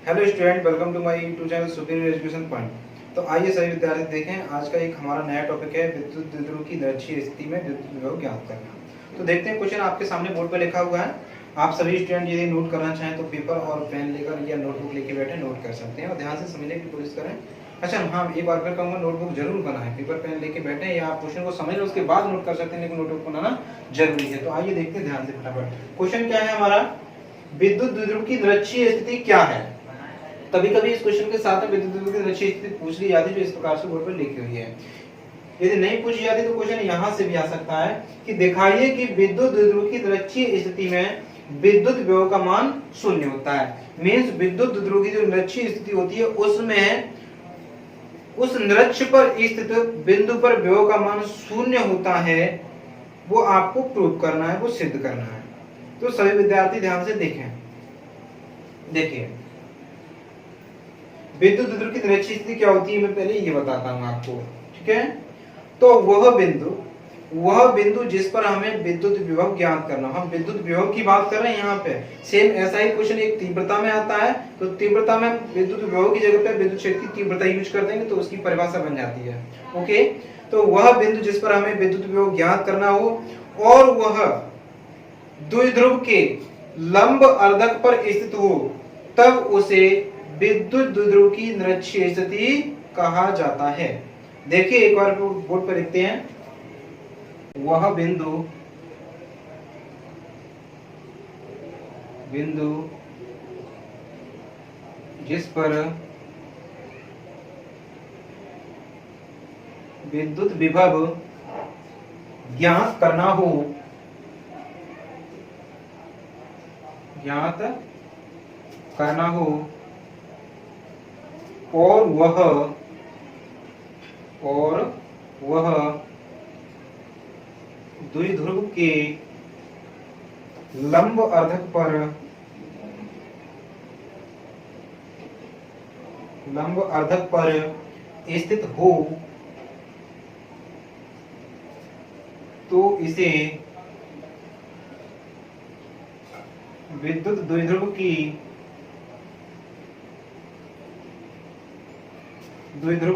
Hello student, welcome to my YouTube channel superior education point. तो आइए सभी विद्यार्थी देखें, आज का एक हमारा नया टॉपिक है विद्युत द्विध्रुव की दृश्य स्थिति में विद्युत विभव ज्ञात करना। तो देखते हैं, क्वेश्चन आपके सामने बोर्ड पर लिखा हुआ है। आप सभी स्टूडेंट यदि नोट करना चाहें तो पेपर और पेन लेकर या नोटबुक लेके बैठे नोट कर सकते हैं और ध्यान से समझने की कोशिश करें। अच्छा हाँ, एक बार फिर कहूँगा, नोटबुक जरूर बनाएं। पेपर पेन लेके बैठे या आप क्वेश्चन को समझ लो उसके बाद नोट कर सकते हैं, लेकिन नोटबुक बनाना जरूरी है। तो आइए देखते हैं ध्यान से फटाफट। क्वेश्चन क्या है हमारा, विद्युत द्विध्रुव की दृश्य स्थिति क्या है। कभी कभी इस क्वेश्चन के साथ में विद्युत द्विध्रुव की दृश्य स्थिति पूछ ली जाती है, जो इस प्रकार से बोर्ड पर लिखी हुई है। यदि नहीं पूछी जाती तो क्वेश्चन यहाँ से भी आ सकता है कि दिखाइए कि विद्युत द्विध्रुव की दृश्य स्थिति में विद्युत विभव का मान शून्य होता है। मींस विद्युत द्विध्रुव की जो दृश्य स्थिति होती है उसमें उस निरक्ष पर स्थित बिंदु पर विभव का मान शून्य होता है, वो आपको प्रूव करना है, वो सिद्ध करना है। तो सभी विद्यार्थी ध्यान से देखें। देखिए, विद्युत द्विध्रुव की दृश्य स्थिति क्या होती है, मैं पहले ये बताता हूं आपको, ठीक है। तो वह बिंदु जिस पर हमें विद्युत विभव ज्ञात करना, हम विद्युत विभव की बात कर रहे हैं यहाँ पे। सेम ऐसा ही क्वेश्चन एक तीव्रता में आता है, तो तीव्रता में विद्युत विभव की जगह पे विद्युत क्षेत्र की तीव्रता यूज कर देंगे तो उसकी परिभाषा बन जाती है। ओके, तो वह बिंदु जिस पर हमें विद्युत विभव ज्ञात करना हो और वह द्विध्रुव के लंब अर्धक पर स्थित हो, तब उसे विद्युत द्विध्रुव की दृश्य स्थिति कहा जाता है। देखिए, एक बार बोर्ड पर लिखते हैं, वह बिंदु जिस पर विद्युत विभव ज्ञात करना हो और वह द्विध्रुव के लंब अर्धक पर स्थित हो, तो इसे विद्युत द्विध्रुव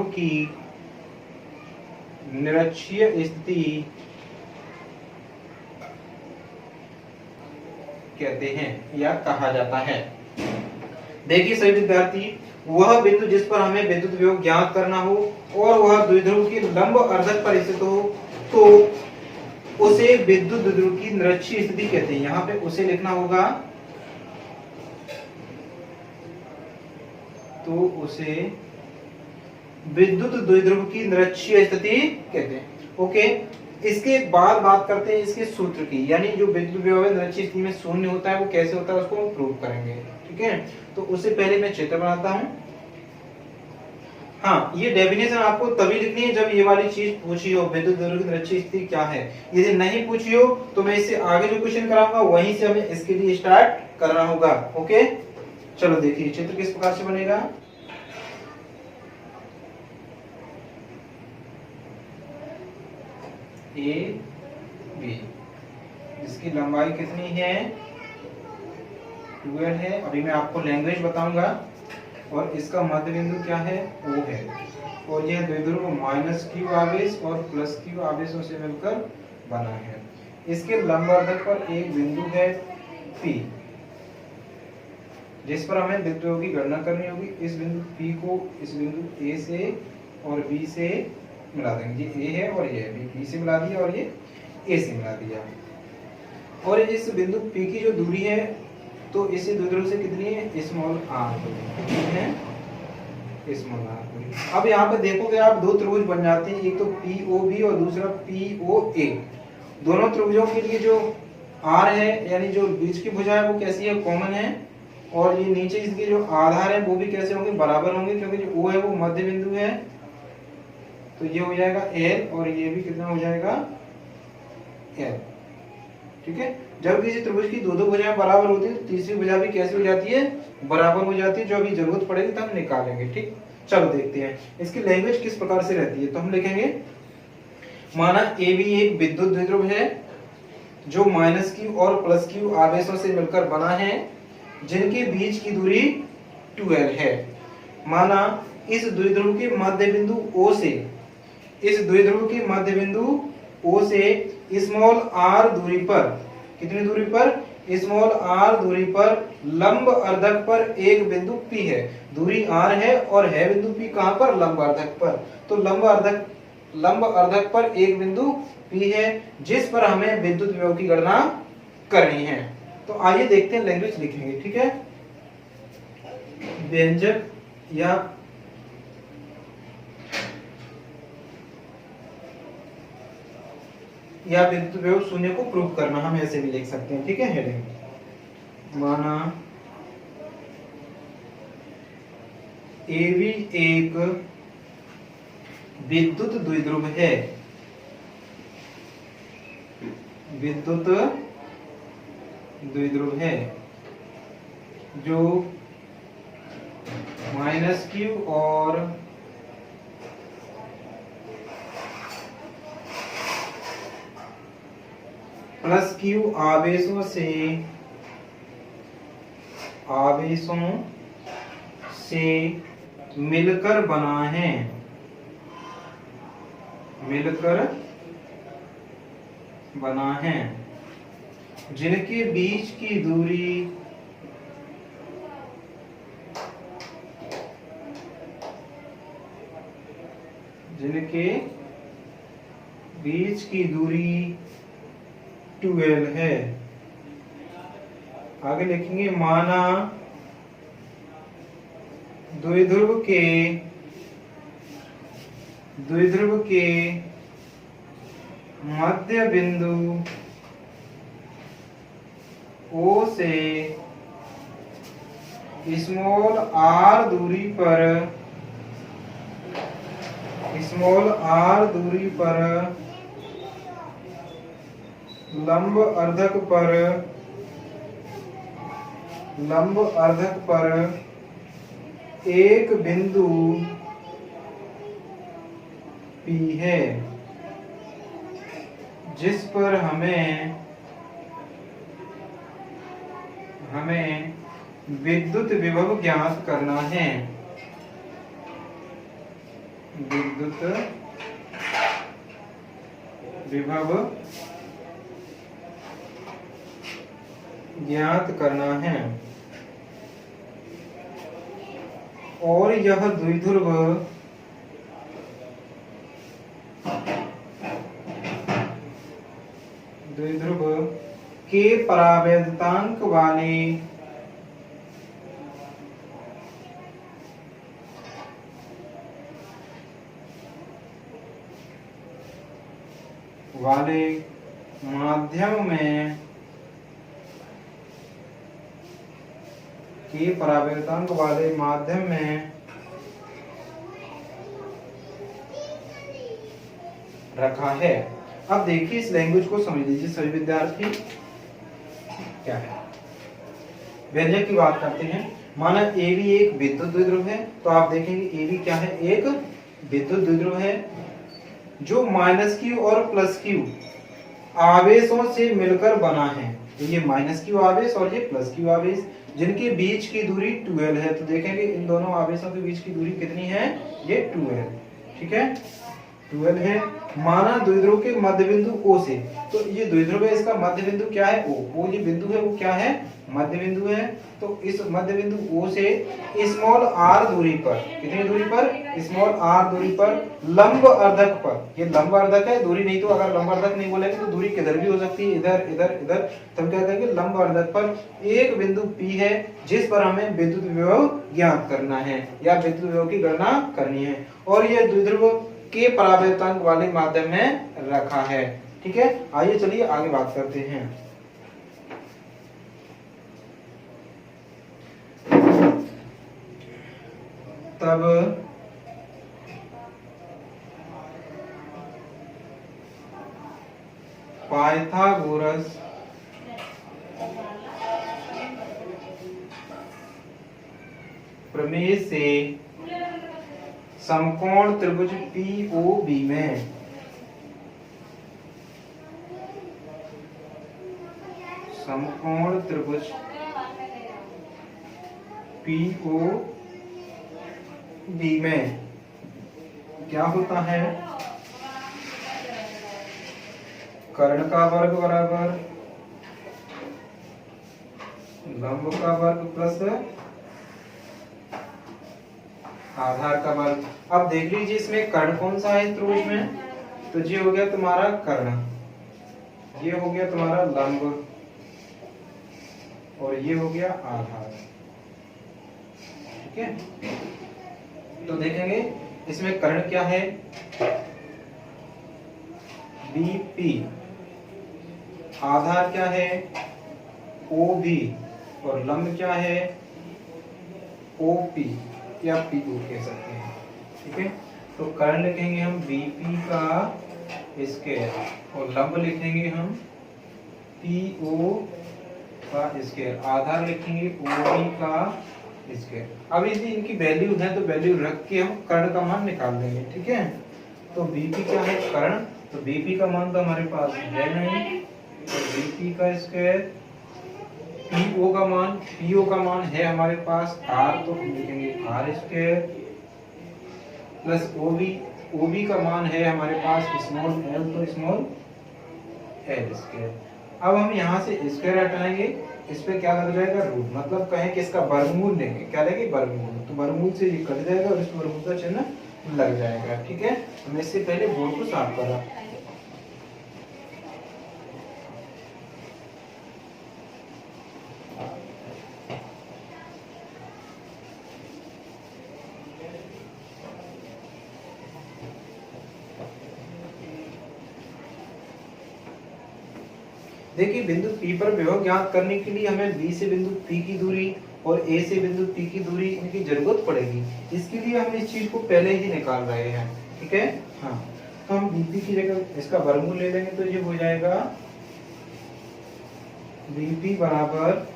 की निरक्षीय स्थिति कहते हैं या कहा जाता है। देखिए सभी विद्यार्थी, वह बिंदु जिस पर हमें विद्युत विभव ज्ञात करना हो और वह द्विध्रुव के लंब अर्धक पर स्थित हो, तो उसे विद्युत द्विध्रुव की निरक्षीय स्थिति कहते हैं। यहाँ पे उसे लिखना होगा, तो उसे विद्युत द्विध्रुव की निरक्षीय स्थिति कहते हैं। ओके, इसके बाद बात करते हैं इसके सूत्र की, यानी जो विद्युत विभव निरक्षीय स्थिति में शून्य होता है वो कैसे होता है उसको हम प्रूव करेंगे, ठीक है। तो उससे पहले मैं चित्र बनाता हूं। हाँ, ये डेफिनेशन आपको तभी लिखनी है जब ये वाली चीज पूछी हो, विद्युत द्विध्रुव की निरक्षीय स्थिति क्या है। यदि नहीं पूछी हो तो मैं इससे आगे जो क्वेश्चन कराऊंगा वहीं से हमें इसके लिए स्टार्ट करना होगा। ओके, चलो देखिए चित्र किस प्रकार से बनेगा। ए बी, जिसकी लंबाई कितनी है, 12 है। अभी मैं आपको लैंग्वेज बताऊंगा। और इसका मध्य बिंदु क्या है, O है। और यह द्विध्रुव -q आवेश और +q आवेशों से मिलकर बना है। इसके लंब अर्धक पर एक बिंदु है P, जिस पर हमें द्विध्रुव की गणना करनी होगी। इस बिंदु P को इस बिंदु A से और B से मिला देंगे। ये A है और ये B से मिला दिया और ये A से मिला दिया। और इस बिंदु P की जो दूरी है, तो इसी द्विध्रुव से कितनी है, r है, r। अब यहाँ पे देखोगे आप, दो त्रिभुज बन जाते हैं, एक तो POB और दूसरा POA। दोनों त्रिभुजों के लिए जो r है, यानी जो बीच की भुजा है वो कैसी है, कॉमन है। और ये नीचे इसके जो आधार है वो भी कैसे होंगे, बराबर होंगे, क्योंकि जो O है वो मध्य बिंदु है। तो ये हो जाएगा L और ये भी कितना हो जाएगा, L, ठीक है। जब किसी त्रिभुज की दो भुजाएं बराबर होती है तो तीसरी भुजा भी कैसे हो जाती है, बराबर हो जाती है। जो अभी जरूरत पड़ेगी तब निकालेंगे, ठीक। चलो देखते हैं इसकी लैंग्वेज किस प्रकार से रहती है। तो हम लिखेंगे, माना AB एक विद्युत द्विध्रुव है जो -q और +q आवेशों से मिलकर बना है, जिनके बीच की दूरी 12 है। माना इस द्विध्रुव के मध्य बिंदु O से, इस द्विध्रुव के मध्य बिंदु O से स्मॉल r दूरी पर, कितनी दूरी पर, स्मॉल r दूरी पर लंब अर्धक पर एक बिंदु P है। दूरी r है और है बिंदु P कहां पर, लंब अर्धक पर। तो लंब अर्धक पर एक बिंदु P है जिस पर हमें विद्युत विभव की गणना करनी है। तो आइए देखते हैं लैंग्वेज लिखेंगे, ठीक है। व्यंजक या विद्युत विभव शून्य को प्रूव करना, हम ऐसे भी लिख सकते हैं, ठीक है। हेडिंग माना AB एक विद्युत द्विध्रुव है, विद्युत द्विध्रुव है जो -q और +q आवेशों से मिलकर बना है, जिनके बीच की दूरी की दूरी 12 है। आगे लिखेंगे माना द्विध्रुव के मध्य बिंदु O से स्मॉल r दूरी पर लंब अर्धक पर एक बिंदु P है जिस पर हमें विद्युत विभव ज्ञात करना है, विद्युत विभव ज्ञात करना है। और यह द्विध्रुव के परावैद्युतांक वाले माध्यम में रखा है। अब देखिए इस लैंग्वेज को समझ लीजिए सभी विद्यार्थी। क्या है, व्यंजक की बात करते हैं। माना AB एक विद्युत द्विध्रुव है, तो आप देखेंगे AB क्या है, एक विद्युत द्विध्रुव है जो -q और +q आवेशों से मिलकर बना है। तो ये -q आवेश और ये +q आवेश, जिनके बीच की दूरी 12 है। तो देखेंगे इन दोनों आवेशों के बीच की दूरी कितनी है, ये 12, ठीक है, 12 है। माना द्विध्रुव के मध्य बिंदु O से, तो ये द्विध्रुव है, इसका मध्य बिंदु क्या है, O ये बिंदु है, वो क्या है, मध्य बिंदु है। तो इस मध्य बिंदु O से स्मॉल r दूरी पर, कितनी दूरी पर, स्मॉल r दूरी पर लंब अर्धक पर, ये लंब अर्धक है, दूरी नहीं, तो अगर लंब अर्धक नहीं बोलेंगे तो दूरी किधर भी हो सकती है, इधर इधर इधर, तो हम क्या कहेंगे, लंब अर्धक पर एक बिंदु P है जिस पर हमें विद्युत विभव ज्ञात करना है या विद्युत विभव की गणना करनी है। और यह द्विध्रुव के परावैद्युतांक वाले माध्यम में रखा है, ठीक है। आइए चलिए आगे बात करते हैं। तब पाइथागोरस प्रमेय से समकोण त्रिभुज POB में समकोण त्रिभुज पी ओ बी में क्या होता है, कर्ण का वर्ग बराबर लंब का वर्ग प्लस आधार का वर्ग। अब देख लीजिए इसमें कर्ण कौन सा है त्रिभुज में, तो ये हो गया तुम्हारा कर्ण, ये हो गया तुम्हारा लंब और ये हो गया आधार। ठीक है, तो देखेंगे इसमें कर्ण क्या है, बीपी, आधार क्या है, ओबी, और लंब क्या है, ओपी या पीओ कह सकते हैं। ठीक है, तो कर्ण लिखेंगे हम बीपी का स्क्वायर और लंब लिखेंगे हम पीओ का स्क्वायर, आधार लिखेंगे ओबी का स्क्वायर। अब यदि इनकी वैल्यू है तो वैल्यू रख के हम कर्ण का मान निकाल देंगे। ठीक है, तो बीपी क्या है, कर्ण, तो बीपी का मान तो हमारे पास है नहीं, तो बीपी का स्क्वायर, पीओ का मान है हमारे पास आर, तो हम लिखेंगे आर स्क्वायर प्लस ओबी का मान है हमारे पास स्मॉल एल, तो स्मॉल एल स्क्वायर। अब हम यहाँ से स्क्वायर हटाएंगे, इस पे क्या लग जाएगा, रूट, मतलब कहें कि इसका वर्गमूल लेंगे, क्या लेंगे, वर्गमूल, तो वर्गमूल से ये कट जाएगा और इस वर्गमूल का चिन्ह लग जाएगा। ठीक है, मैं इससे पहले बोर्ड को साफ कर रहा। देखिए बिंदु P पर विभव ज्ञात करने के लिए हमें B से बिंदु P की दूरी और A से बिंदु P की दूरी इनकी जरूरत पड़ेगी। इसके लिए हम इस चीज को पहले ही निकाल रहे हैं। ठीक है, हाँ, तो हम BP की जगह इसका वर्गमूल ले लेंगे, तो ये हो जाएगा BP बराबर,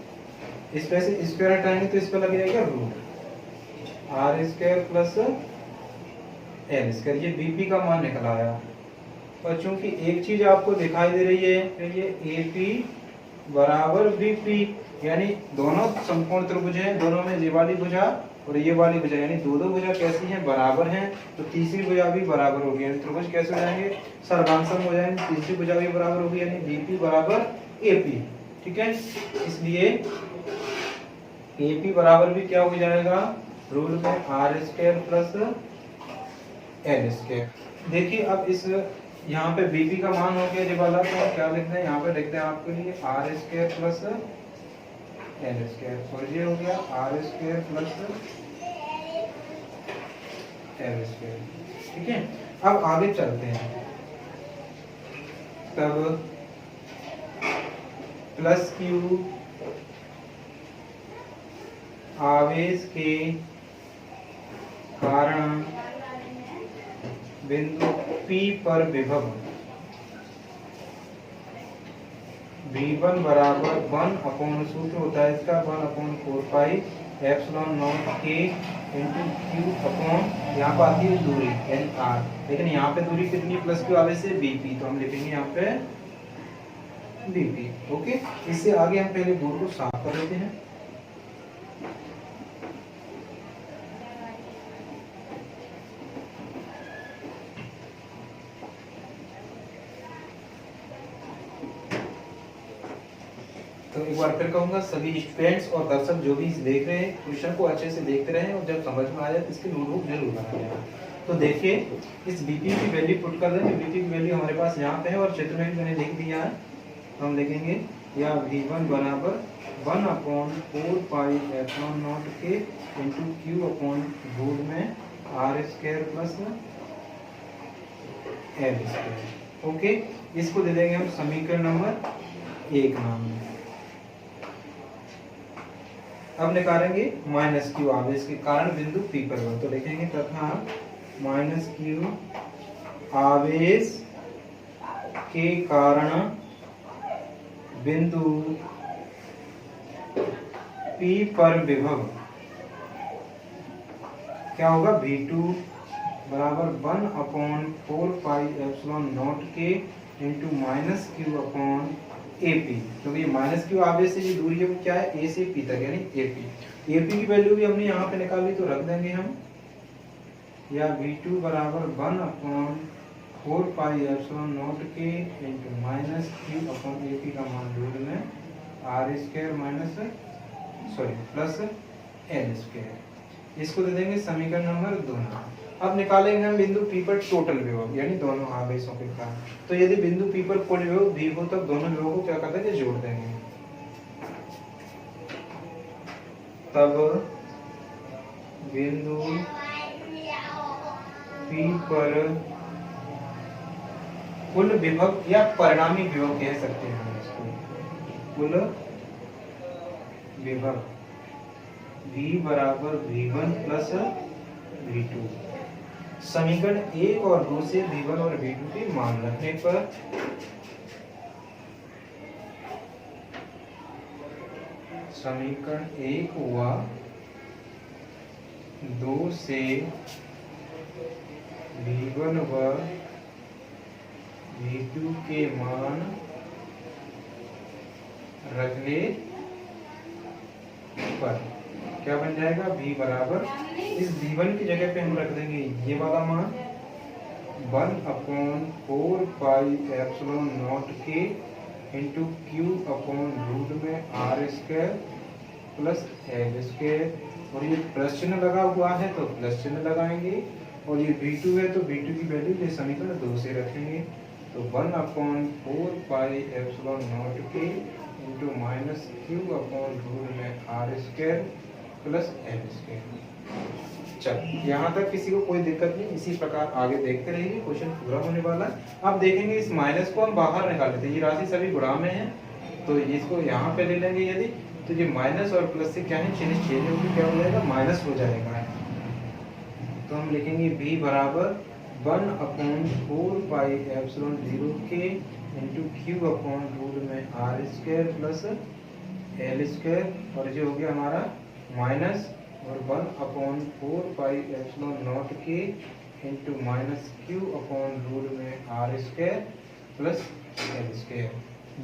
इस पे से स्क्वायर हटाएंगे तो इस पे लग जाएगा root R square plus L square, ये BP का मान निकल आया। और चूंकि एक चीज आपको दिखाई दे रही है, ये AP बराबर BP, यानी दोनों समकोण त्रिभुज हैं, दोनों में ये वाली भुजा और ये वाली भुजा, यानी दो भुजा कैसी हैं, बराबर हैं, तो तीसरी भुजा भी बराबर होगी, यानी त्रिभुज कैसे हो जाएंगे, सर्वांसम हो जाएंगे, तीसरी भुजा भी बराबर होगी, यानी BP बराबर AP। ठीक है, इसलिए AP बराबर भी क्या हो जाएगा, रूट में R square plus L square. देखिए अब इस यहाँ पे बीपी का मान हो गया ये वाला, तो क्या लिखते हैं, यहाँ पे लिखते हैं आपके लिए R square plus L square, और ये हो गया R square plus L square. ठीक है, अब आगे चलते हैं, तब प्लस क्यू आवेश के कारण बिंदु P पर विभव V1 बराबर 1 अपॉन, सूत्र होता है इसका 1/4 pi epsilon not K into Q upon, यहाँ पर आती है दूरी यानी R, लेकिन यहाँ पे दूरी कितनी, प्लस Q आगे से BP, तो हम लिखेंगे यहाँ पे BP। ओके, इससे आगे हम पहले बोर्ड को साफ कर लेते हैं। तो एक बार फिर कहूंगा, सभी स्टूडेंट्स और दर्शक जो भी देख रहे हैं क्वेश्चन को अच्छे से देखते रहें, और जब समझ में आ जाए तो इसकी नोटबुक जरूर बनाएं। तो देखिए इस BP की वैल्यू पुट कर दें, BP की वैल्यू हमारे पास यहाँ पे है और चित्र में भी मैंने लिख दिया है, तो हम लिखेंगे या V1 बराबर 1/4 pi epsilon not K into Q upon root में R square plus L square. Okay, इसको दे देंगे हम समीकरण नंबर 1 नाम। अब निकालेंगे माइनस क्यू आवेश के कारण बिंदु P पर, तो लिखेंगे तथा माइनस क्यू आवेश के कारण बिंदु P पर विभव क्या होगा, V2 बराबर 1/4 pi epsilon not K into minus Q upon AP, क्योंकि ये माइनस क्यू आगे से जो दूरी है वो क्या है, A से P तक, यानी AP की वैल्यू भी हमने यहाँ पे निकाली तो रख देंगे हम, या V2 बराबर 1/4 पाई एप्सिलॉन नॉट के into minus Q upon AP का मान रूट में R square minus plus L square. इसको दे देंगे समीकरण नंबर 2। अब निकालेंगे हम बिंदु P पर टोटल विभव, यानी दोनों आवेशों के कारण। तो यदि बिंदु P पर कुल विभव V हो तब दोनों विभव को क्या कर देंगे, जोड़ देंगे। तब बिंदु P पर कुल विभव या परिणामी विभव कह सकते हैं हम इसको, कुल विभव V बराबर V1 प्लस V2। समीकरण 1 और 2 से V1 और V2 के मान रखने पर समीकरण 1 व 2 से V1 व V2 के मान रखने पर क्या बन जाएगा, V बराबर, इस V1 की जगह पे हम रख देंगे ये वाला मान 1/4 पाई एप्सिलॉन नॉट के इंटू क्यू अपॉन रूट में R square plus L square, और ये प्लस चिन्ह लगा हुआ है तो प्लस चिन्ह लगाएंगे, और ये V2 है तो V2 की वैल्यू ये समीकरण 2 से रखेंगे। तो 1/4 पाई एप्सिलॉन नॉट के into minus Q upon root में R square plus L square. चल यहाँ तक किसी को कोई दिक्कत नहीं, इसी प्रकार आगे देखते रहिए, क्वेश्चन पूरा होने वाला है। अब देखेंगे इस माइनस को हम बाहर निकाल लेते हैं, ये राशि सभी गुणा में है तो इसको यहाँ पे ले लेंगे यदि, तो ये माइनस और प्लस से क्या है, चिन्ह चेंज होकर क्या हो जाएगा, माइनस हो जाएगा। तो हम लिखेंगे V बराबर 1/4 पाई एप्सिलॉन 0 के इंटू क्यू अपॉन रूट में R square plus L square, और ये हो गया हमारा माइनस, और 1/4 पाई एप्सिलॉन नॉट के into minus Q upon root में R square plus L square.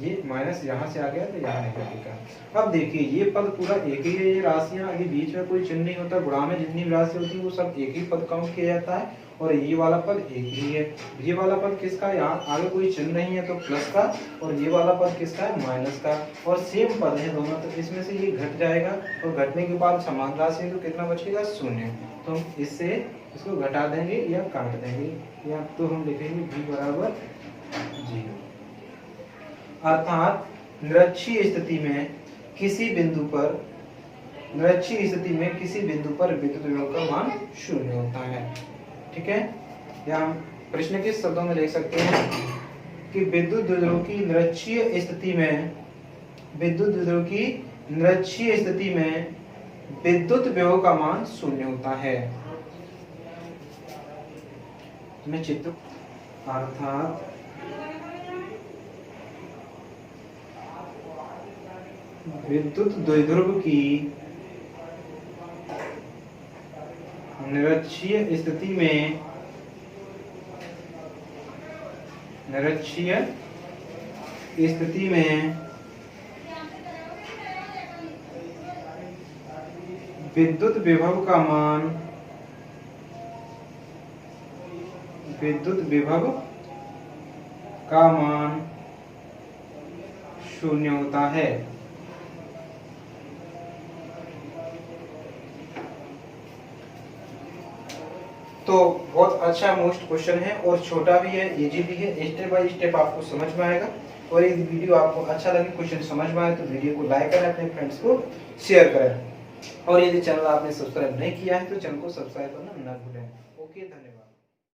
ये माइनस यहाँ से आ गया तो यहाँ निकल गया। अब देखिए ये पद पूरा एक ही है, ये राशियाँ अभी बीच में कोई चिन्ह नहीं होता, गुणा में जितनी भी राशि होती है वो सब एक ही पद काउंट किया जाता है, और ये वाला पद एक ही है। ये वाला पद किसका है, यहाँ आगे कोई चिन्ह नहीं है तो प्लस का, और ये वाला पद किसका है, माइनस का, और सेम पद है दोनों, तो इसमें से ये घट जाएगा, और घटने के बाद समान राशि है तो कितना बचेगा, 0। तो हम इससे इसको घटा देंगे या काट देंगे, या तो हम लिखेंगे V बराबर 0। अर्थात निरक्षीय स्थिति में किसी बिंदु पर विद्युत विभव का मान 0 होता है। ठीक है, या हम प्रश्न के शब्दों में लिख सकते हैं कि विद्युत द्विध्रुव की निरक्षीय स्थिति में विद्युत विभव का मान 0 होता है। मैं चित्र, अर्थात विद्युत द्विध्रुव की निरक्षीय स्थिति में विद्युत विभव का मान 0 होता है। तो बहुत अच्छा मोस्ट क्वेश्चन है, और छोटा भी है, इजी भी है, स्टेप बाय स्टेप आपको समझ में आएगा। और यदि वीडियो आपको अच्छा लगे, क्वेश्चन समझ में आए, तो वीडियो को लाइक करें, अपने फ्रेंड्स को शेयर करें, और यदि चैनल आपने सब्सक्राइब नहीं किया है तो चैनल को सब्सक्राइब करना न भूलें। ओके, धन्यवाद।